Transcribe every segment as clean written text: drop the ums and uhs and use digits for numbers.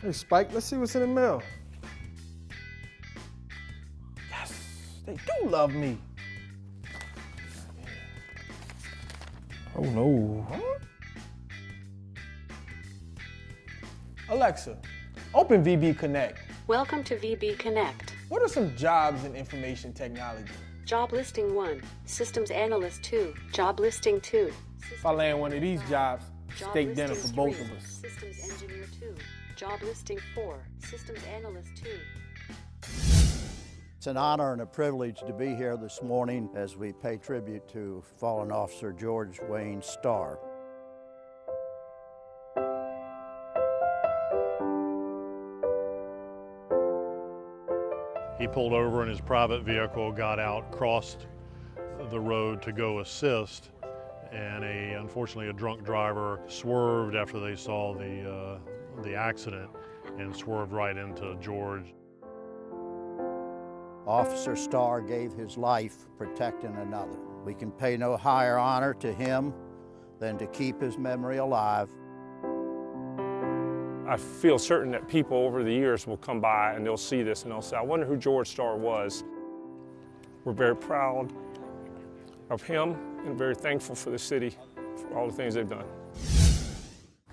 Hey, Spike, let's see what's in the mail. Yes, they do love me. Oh no. Huh? Alexa, open VB Connect. Welcome to VB Connect. What are some jobs in information technology? Job listing 1, systems analyst 2, job listing 2. If I land one of these jobs, steak dinner for both 3, of us. Systems engineer 2, job listing 4, systems analyst 2. It's an honor and a privilege to be here this morning as we pay tribute to fallen officer George Wayne Starr. He pulled over in his private vehicle, got out, crossed the road to go assist, and unfortunately a drunk driver swerved after they saw the accident and swerved right into George. Officer Starr gave his life protecting another. We can pay no higher honor to him than to keep his memory alive. I feel certain that people over the years will come by and they'll see this and they'll say, I wonder who George Starr was. We're very proud of him and very thankful for the city for all the things they've done.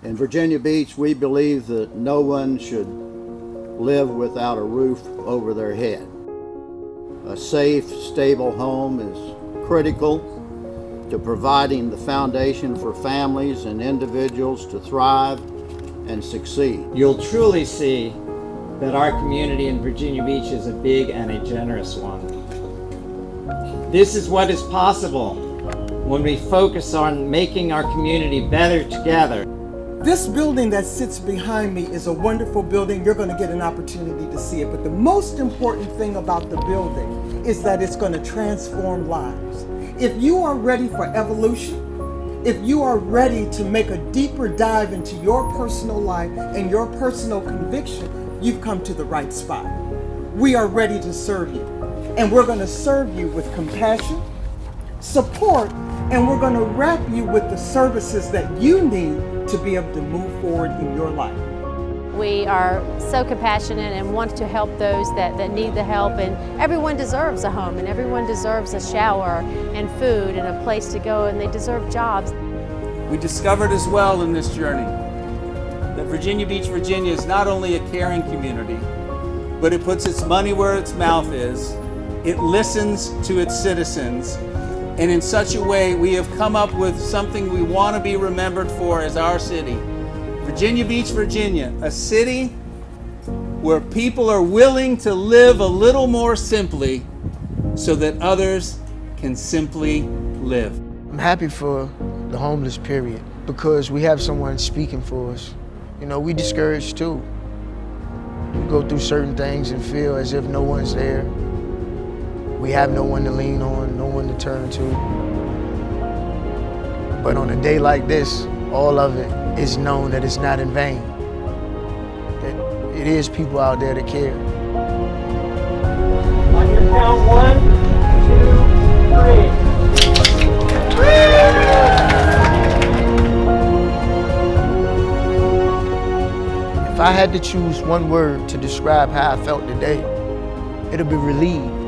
In Virginia Beach, we believe that no one should live without a roof over their head. A safe, stable home is critical to providing the foundation for families and individuals to thrive and succeed. You'll truly see that our community in Virginia Beach is a big and a generous one. This is what is possible when we focus on making our community better together. This building that sits behind me is a wonderful building. You're going to get an opportunity to see it. But the most important thing about the building is that it's going to transform lives. If you are ready for evolution, if you are ready to make a deeper dive into your personal life and your personal conviction, you've come to the right spot. We are ready to serve you. And we're going to serve you with compassion, support, and we're going to wrap you with the services that you need to be able to move forward in your life. We are so compassionate and want to help those that need the help, and everyone deserves a home and everyone deserves a shower and food and a place to go, and they deserve jobs. We discovered as well in this journey that Virginia Beach, Virginia is not only a caring community, but it puts its money where its mouth is. It listens to its citizens, and in such a way we have come up with something we want to be remembered for as our city. Virginia Beach, Virginia, a city where people are willing to live a little more simply so that others can simply live. I'm happy for the homeless, period, because we have someone speaking for us. You know, we discouraged too. We go through certain things and feel as if no one's there. We have no one to lean on, no one to turn to. But on a day like this, all of it is known that it's not in vain. That it is people out there that care. On your count, 1, 2, 3. If I had to choose one word to describe how I felt today, it'll be relieved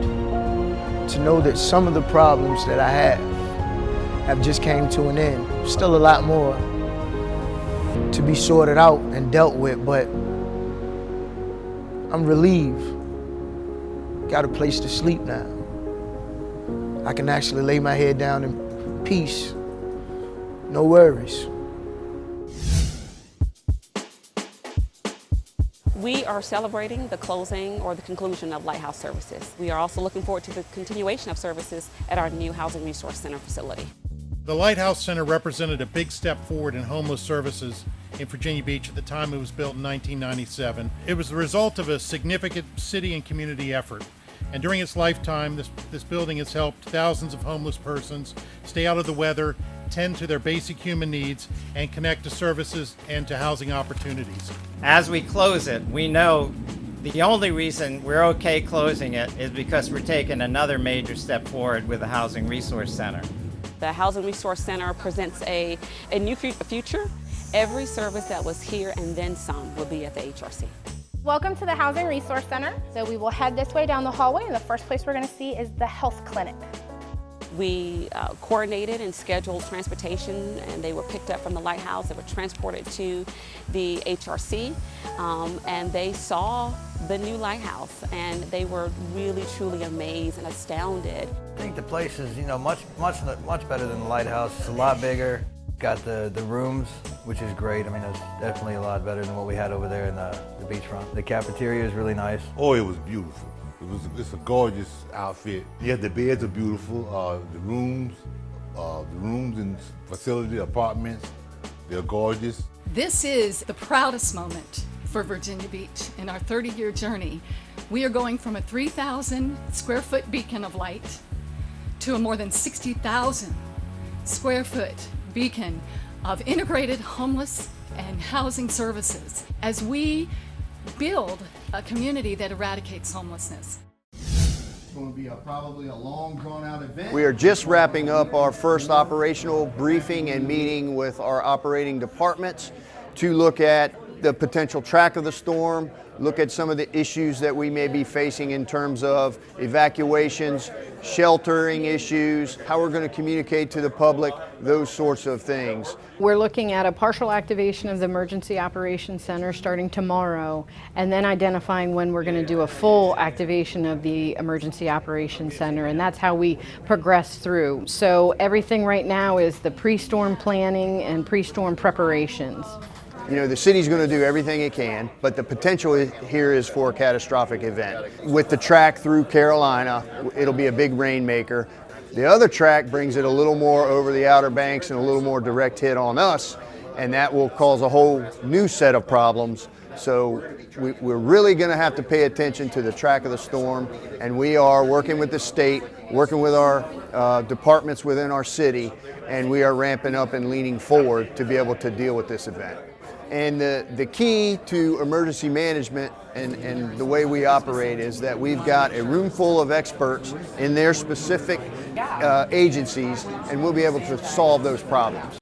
to know that some of the problems that I have just came to an end. Still a lot more to be sorted out and dealt with, but I'm relieved. Got a place to sleep now. I can actually lay my head down in peace. No worries. We are celebrating the closing or the conclusion of Lighthouse services. We are also looking forward to the continuation of services at our new Housing Resource Center facility. The Lighthouse Center represented a big step forward in homeless services in Virginia Beach at the time it was built in 1997. It was the result of a significant city and community effort. And during its lifetime, this building has helped thousands of homeless persons stay out of the weather, tend to their basic human needs, and connect to services and to housing opportunities. As we close it, we know the only reason we're okay closing it is because we're taking another major step forward with the Housing Resource Center. The Housing Resource Center presents a new future, Every service that was here and then some will be at the HRC. Welcome to the Housing Resource Center. So we will head this way down the hallway, and the first place we're going to see is the health clinic. We coordinated and scheduled transportation, and they were picked up from the Lighthouse. They were transported to the HRC, and they saw the new Lighthouse, and they were really, truly amazed and astounded. I think the place is, much better than the Lighthouse. It's a lot bigger. Got the rooms, which is great. I mean, it's definitely a lot better than what we had over there in the beachfront. The cafeteria is really nice. Oh, it was beautiful. It's a gorgeous outfit. Yeah, the beds are beautiful. The rooms and facility apartments, they're gorgeous. This is the proudest moment for Virginia Beach in our 30-year journey. We are going from a 3,000 square foot beacon of light to a more than 60,000 square foot beacon of integrated homeless and housing services as we build a community that eradicates homelessness. It's going to be probably a long, drawn-out event. We are just wrapping up our first operational briefing and meeting with our operating departments to look at the potential track of the storm, look at some of the issues that we may be facing in terms of evacuations, sheltering issues, how we're going to communicate to the public, those sorts of things. We're looking at a partial activation of the Emergency Operations Center starting tomorrow, and then identifying when we're going to do a full activation of the Emergency Operations Center, and that's how we progress through. So everything right now is the pre-storm planning and pre-storm preparations. The city's going to do everything it can, but the potential here is for a catastrophic event. With the track through Carolina, it'll be a big rainmaker. The other track brings it a little more over the Outer Banks and a little more direct hit on us, and that will cause a whole new set of problems. So we're really going to have to pay attention to the track of the storm, and we are working with the state, working with our departments within our city, and we are ramping up and leaning forward to be able to deal with this event. And the key to emergency management and the way we operate is that we've got a room full of experts in their specific agencies, and we'll be able to solve those problems.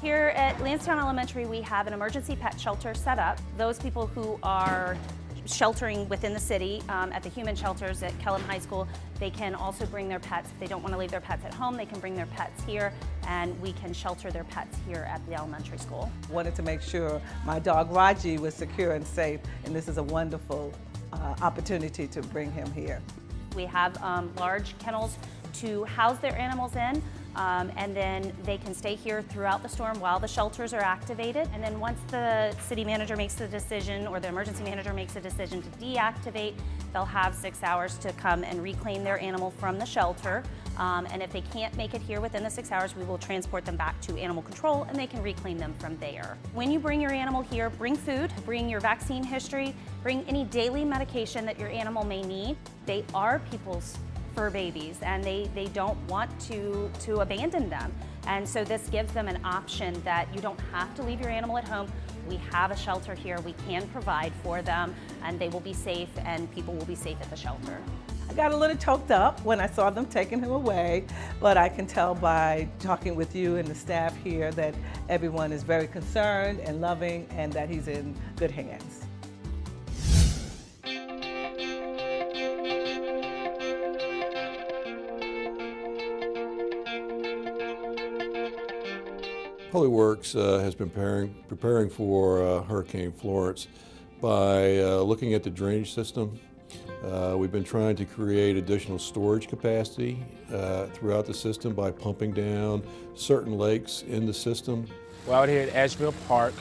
Here at Landstown Elementary, we have an emergency pet shelter set up. Those people who are sheltering within the city at the human shelters at Kellum High School, they can also bring their pets. If they don't want to leave their pets at home, they can bring their pets here, and we can shelter their pets here at the elementary school. Wanted to make sure my dog Raji was secure and safe, and this is a wonderful opportunity to bring him here. We have large kennels to house their animals in, and then they can stay here throughout the storm while the shelters are activated. And then once the city manager makes the decision, or the emergency manager makes a decision to deactivate, they'll have 6 hours to come and reclaim their animal from the shelter. And if they can't make it here within the 6 hours, we will transport them back to animal control, and they can reclaim them from there. When you bring your animal here, bring food, bring your vaccine history, bring any daily medication that your animal may need. They are people's fur babies, and they don't want to abandon them. And so this gives them an option that you don't have to leave your animal at home. We have a shelter here. We can provide for them, and they will be safe, and people will be safe at the shelter. I got a little choked up when I saw them taking him away, but I can tell by talking with you and the staff here that everyone is very concerned and loving, and that he's in good hands. Public Works has been preparing for Hurricane Florence by looking at the drainage system. We've been trying to create additional storage capacity throughout the system by pumping down certain lakes in the system. We're out here at Asheville Park.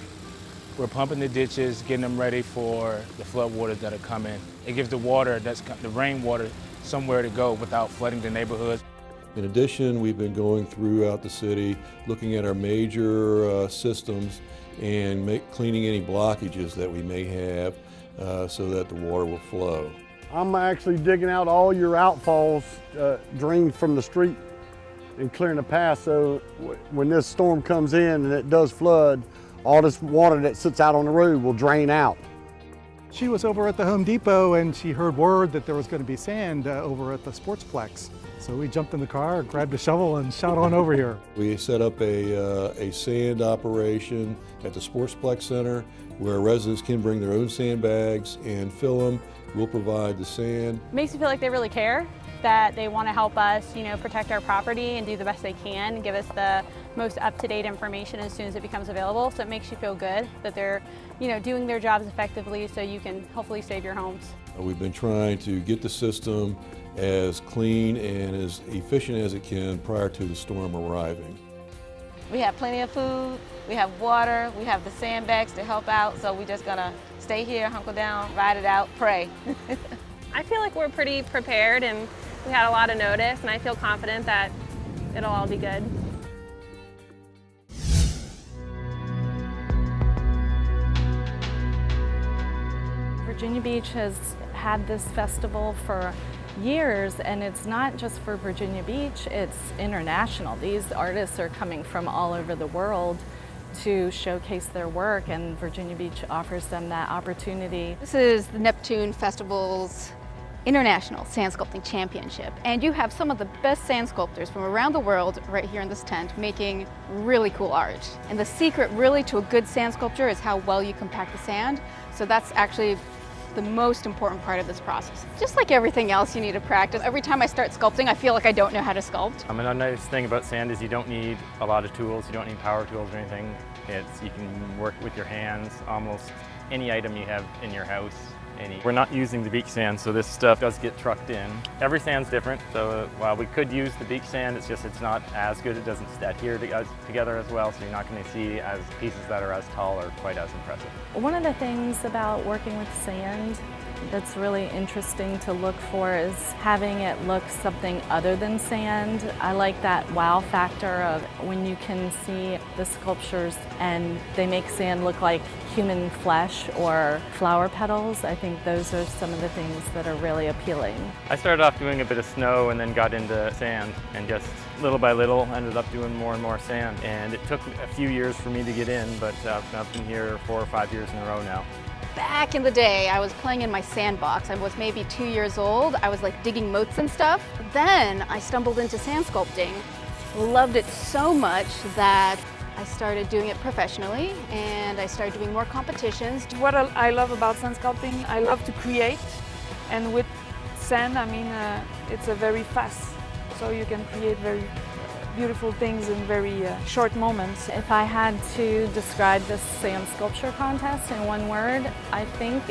We're pumping the ditches, getting them ready for the flood waters that are coming. It gives the water, the rainwater, somewhere to go without flooding the neighborhoods. In addition, we've been going throughout the city, looking at our major systems and cleaning any blockages that we may have so that the water will flow. I'm actually digging out all your outfalls, drained from the street, and clearing the path, so when this storm comes in and it does flood, all this water that sits out on the road will drain out. She was over at the Home Depot and she heard word that there was going to be sand over at the Sportsplex. So we jumped in the car, grabbed a shovel, and shot on over here. We set up a sand operation at the Sportsplex Center where residents can bring their own sandbags and fill them. We'll provide the sand. Makes me feel like they really care, that they want to help us, protect our property and do the best they can, and give us the most up-to-date information as soon as it becomes available. So it makes you feel good that they're, doing their jobs effectively so you can hopefully save your homes. We've been trying to get the system as clean and as efficient as it can prior to the storm arriving. We have plenty of food, we have water, we have the sandbags to help out, so we're just gonna stay here, hunker down, ride it out, pray. I feel like we're pretty prepared and we had a lot of notice, and I feel confident that it'll all be good. Virginia Beach has had this festival for years, and it's not just for Virginia Beach, it's international. These artists are coming from all over the world to showcase their work, and Virginia Beach offers them that opportunity. This is the Neptune Festival's International Sand Sculpting Championship, and you have some of the best sand sculptors from around the world right here in this tent making really cool art. And the secret really to a good sand sculpture is how well you compact the sand, so that's actually the most important part of this process. Just like everything else, you need to practice. Every time I start sculpting, I feel like I don't know how to sculpt. Another nice thing about sand is you don't need a lot of tools. You don't need power tools or anything. You can work with your hands, almost any item you have in your house. We're not using the beach sand, so this stuff does get trucked in. Every sand's different, so while we could use the beach sand, it's not as good. It doesn't adhere together as well, so you're not going to see as pieces that are as tall or quite as impressive. One of the things about working with sand that's really interesting to look for is having it look something other than sand. I like that wow factor of when you can see the sculptures and they make sand look like human flesh or flower petals. I think those are some of the things that are really appealing. I started off doing a bit of snow and then got into sand, and just little by little ended up doing more and more sand. And it took a few years for me to get in, but I've been here 4 or 5 years in a row now. Back in the day, I was playing in my sandbox. I was maybe 2 years old. I was like digging moats and stuff. Then I stumbled into sand sculpting. Loved it so much that I started doing it professionally, and I started doing more competitions. What I love about sand sculpting, I love to create, and with sand, it's a very fast, so you can create very beautiful things in very short moments. If I had to describe this sand sculpture contest in one word, I think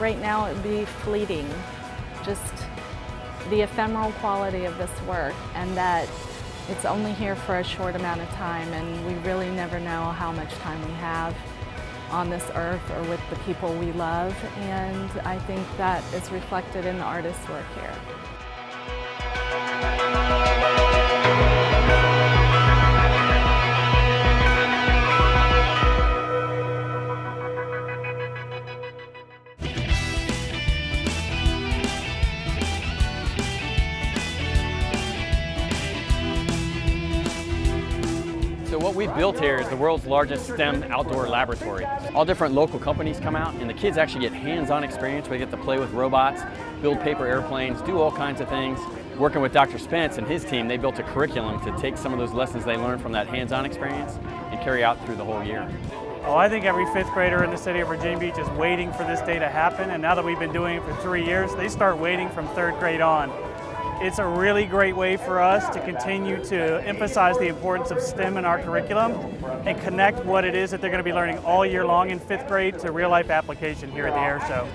right now it would be fleeting. Just the ephemeral quality of this work, and that it's only here for a short amount of time, and we really never know how much time we have on this earth or with the people we love, and I think that is reflected in the artist's work here. So what we've built here is the world's largest STEM outdoor laboratory. All different local companies come out, and the kids actually get hands-on experience. We get to play with robots, build paper airplanes, do all kinds of things. Working with Dr. Spence and his team, they built a curriculum to take some of those lessons they learned from that hands-on experience and carry out through the whole year. Oh, I think every fifth grader in the city of Virginia Beach is waiting for this day to happen, and now that we've been doing it for 3 years, they start waiting from third grade on. It's a really great way for us to continue to emphasize the importance of STEM in our curriculum and connect what it is that they're going to be learning all year long in fifth grade to real-life application here at the Air Show.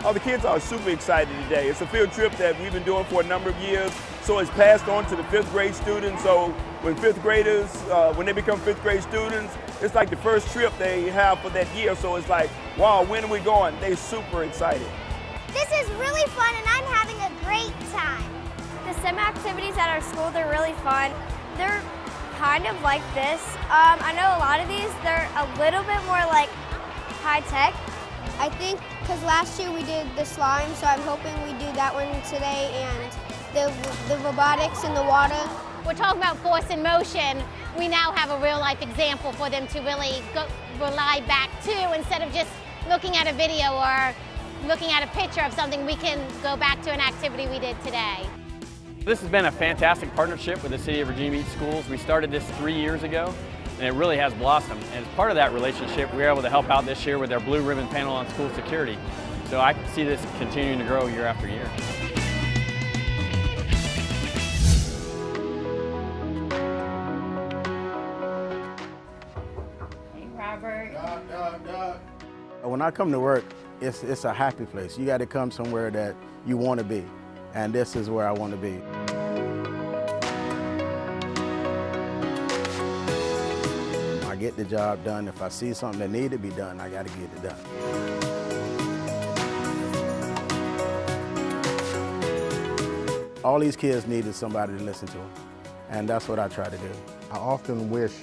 Oh, the kids are super excited today. It's a field trip that we've been doing for a number of years, so it's passed on to the fifth grade students. So when fifth graders, when they become fifth grade students, it's like the first trip they have for that year. So it's like, wow, when are we going? They're super excited. This is really fun, and I'm having a great time. The STEM activities at our school, they're really fun. They're kind of like this. I know a lot of these, they're a little bit more like high tech. I think because last year we did the slime, so I'm hoping we do that one today, and the robotics in the water. We're talking about force in motion. We now have a real life example for them to really rely back to, instead of just looking at a video or looking at a picture of something. We can go back to an activity we did today. This has been a fantastic partnership with the City of Virginia Beach Schools. We started this 3 years ago, and it really has blossomed. And as part of that relationship, we were able to help out this year with our Blue Ribbon Panel on School Security. So I see this continuing to grow year after year. Hey, Robert. When I come to work, it's a happy place. You got to come somewhere that you want to be, and this is where I want to be. I get the job done. If I see something that needs to be done, I got to get it done. All these kids needed somebody to listen to them, and that's what I try to do. I often wish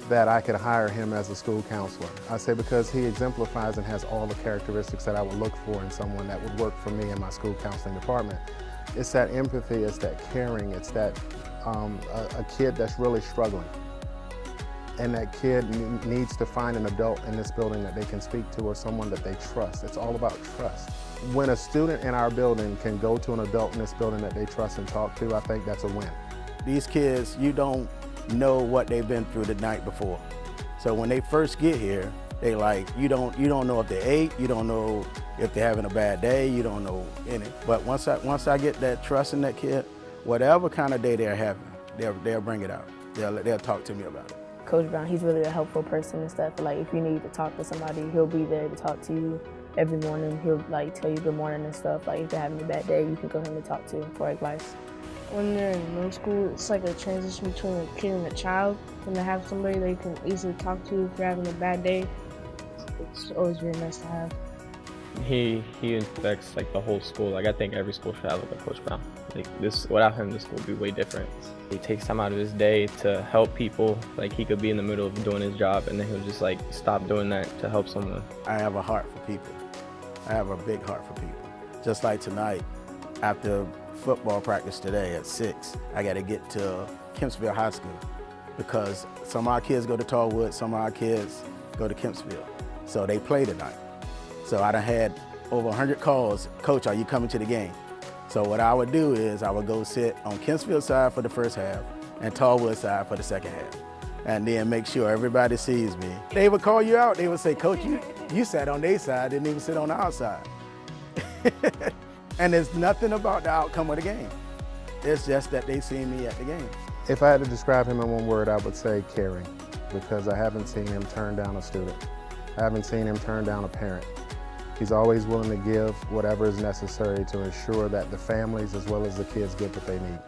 that I could hire him as a school counselor. I say because he exemplifies and has all the characteristics that I would look for in someone that would work for me in my school counseling department. It's that empathy, it's that caring, it's that a kid that's really struggling. And that kid needs to find an adult in this building that they can speak to or someone that they trust. It's all about trust. When a student in our building can go to an adult in this building that they trust and talk to, I think that's a win. These kids, you don't know what they've been through the night before. So when they first get here, they like, you don't know if they ate, you don't know if they're having a bad day, you don't know any. But once I get that trust in that kid, whatever kind of day they're having, they'll bring it out. They'll talk to me about it. Coach Brown, he's really a helpful person and stuff. Like if you need to talk to somebody, he'll be there to talk to you every morning. He'll like tell you good morning and stuff. Like if you're having a bad day, you can go to him and talk to him for advice. When they're in middle school, it's like a transition between a kid and a child. When they have somebody they can easily talk to if you're having a bad day, it's always really nice to have. He infects like the whole school. Like I think every school should have like a Coach Brown. Like this, without him, this school would be way different. He takes time out of his day to help people. Like he could be in the middle of doing his job and then he'll just like stop doing that to help someone. I have a heart for people. I have a big heart for people. Just like tonight, after football practice today at 6, I got to get to Kempsville High School because some of our kids go to Tallwood, some of our kids go to Kempsville. So they play tonight. So I done had over 100 calls, Coach, are you coming to the game? So what I would do is I would go sit on Kempsville side for the first half and Tallwood side for the second half. And then make sure everybody sees me. They would call you out. They would say, Coach, you sat on their side, didn't even sit on our side. And there's nothing about the outcome of the game. It's just that they see me at the game. If I had to describe him in one word, I would say caring, because I haven't seen him turn down a student. I haven't seen him turn down a parent. He's always willing to give whatever is necessary to ensure that the families as well as the kids get what they need.